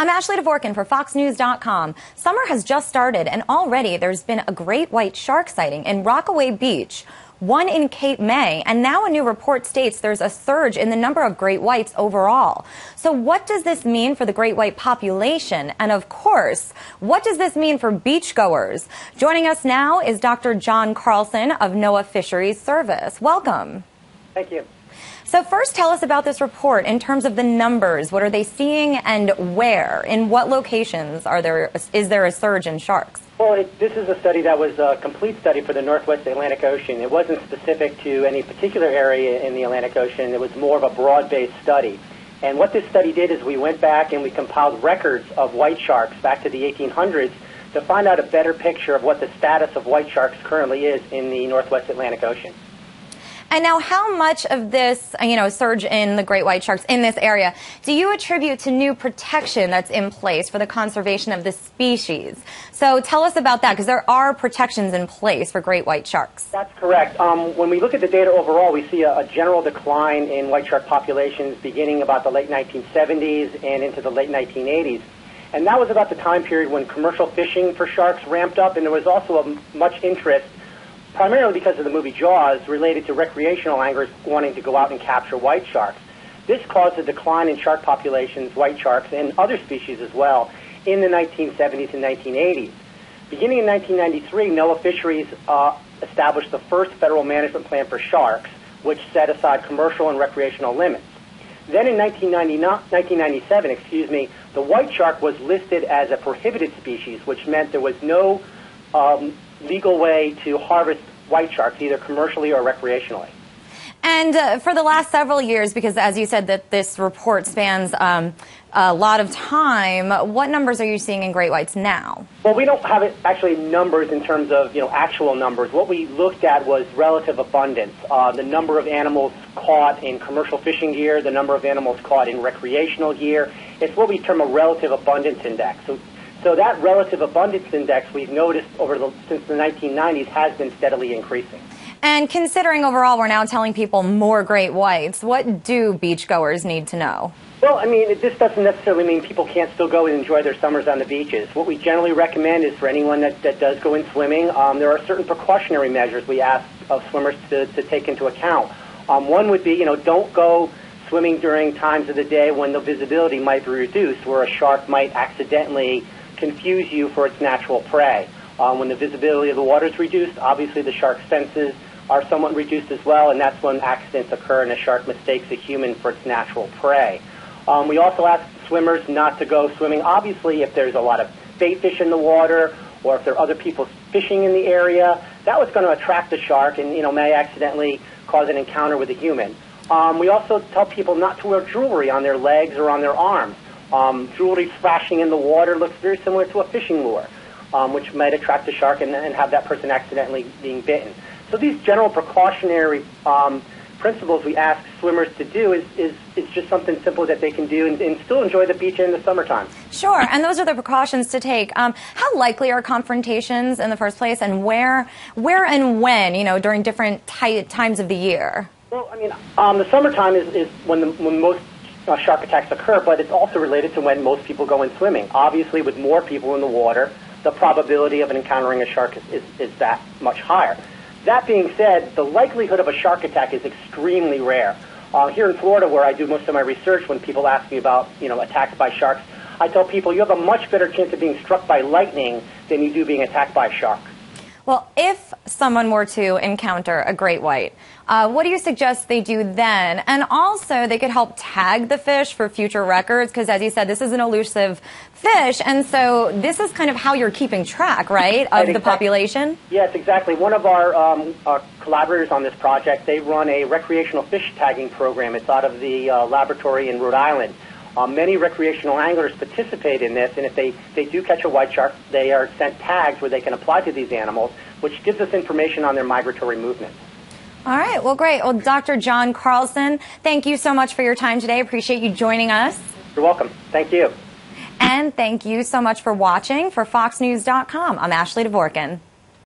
I'm Ashley Dvorkin for FoxNews.com. Summer has just started, and already there's been a great white shark sighting in Rockaway Beach, one in Cape May, and now a new report states there's a surge in the number of great whites overall. So what does this mean for the great white population? And of course, what does this mean for beachgoers? Joining us now is Dr. John Carlson of NOAA Fisheries Service. Welcome. Thank you. So first, tell us about this report in terms of the numbers. What are they seeing and where? In what locations is there a surge in sharks? Well, this is a study that was a complete study for the Northwest Atlantic Ocean. It wasn't specific to any particular area in the Atlantic Ocean. It was more of a broad-based study. And what this study did is we went back and we compiled records of white sharks back to the 1800s to find out a better picture of what the status of white sharks currently is in the Northwest Atlantic Ocean. And now, how much of this, surge in the great white sharks in this area do you attribute to new protection that's in place for the conservation of the species? So tell us about that, because there are protections in place for great white sharks. That's correct. When we look at the data overall, we see a general decline in white shark populations beginning about the late 1970s and into the late 1980s. And that was about the time period when commercial fishing for sharks ramped up, and there was also much interest, primarily because of the movie Jaws, related to recreational anglers wanting to go out and capture white sharks. This caused a decline in shark populations, white sharks, and other species as well, in the 1970s and 1980s. Beginning in 1993, NOAA Fisheries established the first federal management plan for sharks, which set aside commercial and recreational limits. Then in 1997, the white shark was listed as a prohibited species, which meant there was no legal way to harvest white sharks, either commercially or recreationally. And for the last several years, because as you said that this report spans a lot of time, what numbers are you seeing in great whites now? Well, we don't have actually numbers in terms of actual numbers. What we looked at was relative abundance, the number of animals caught in commercial fishing gear, the number of animals caught in recreational gear. It's what we term a relative abundance index. So that relative abundance index we've noticed since the 1990s has been steadily increasing. And considering overall we're now telling people more great whites, what do beachgoers need to know? Well, this doesn't necessarily mean people can't still go and enjoy their summers on the beaches. What we generally recommend is for anyone that does go in swimming, there are certain precautionary measures we ask of swimmers to take into account. One would be, don't go swimming during times of the day when the visibility might be reduced, where a shark might accidentally confuse you for its natural prey. When the visibility of the water is reduced, obviously the shark's senses are somewhat reduced as well, and that's when accidents occur and a shark mistakes a human for its natural prey. We also ask swimmers not to go swimming, obviously, if there's a lot of bait fish in the water or if there are other people fishing in the area. That was going to attract the shark and may accidentally cause an encounter with a human. We also tell people not to wear jewelry on their legs or on their arms. Jewelry splashing in the water looks very similar to a fishing lure, which might attract a shark and have that person accidentally being bitten. So these general precautionary principles we ask swimmers to do is just something simple that they can do and still enjoy the beach in the summertime. Sure, and those are the precautions to take. How likely are confrontations in the first place, and where and when, during different times of the year? Well, the summertime is when most shark attacks occur, but it's also related to when most people go in swimming. Obviously, with more people in the water, the probability of encountering a shark is that much higher. That being said, the likelihood of a shark attack is extremely rare. Here in Florida, where I do most of my research, when people ask me about attacks by sharks, I tell people you have a much better chance of being struck by lightning than you do being attacked by a shark. Well, if someone were to encounter a great white, what do you suggest they do then? And also, they could help tag the fish for future records, because as you said, this is an elusive fish, and so this is kind of how you're keeping track, right, of the population? Yes, exactly. One of our collaborators on this project, they run a recreational fish tagging program. It's out of the laboratory in Rhode Island. Many recreational anglers participate in this, and if they do catch a white shark, they are sent tags where they can apply to these animals, which gives us information on their migratory movements. All right. Well, great. Well, Dr. John Carlson, thank you so much for your time today. Appreciate you joining us. You're welcome. Thank you. And thank you so much for watching. For FoxNews.com, I'm Ashley Dvorkin.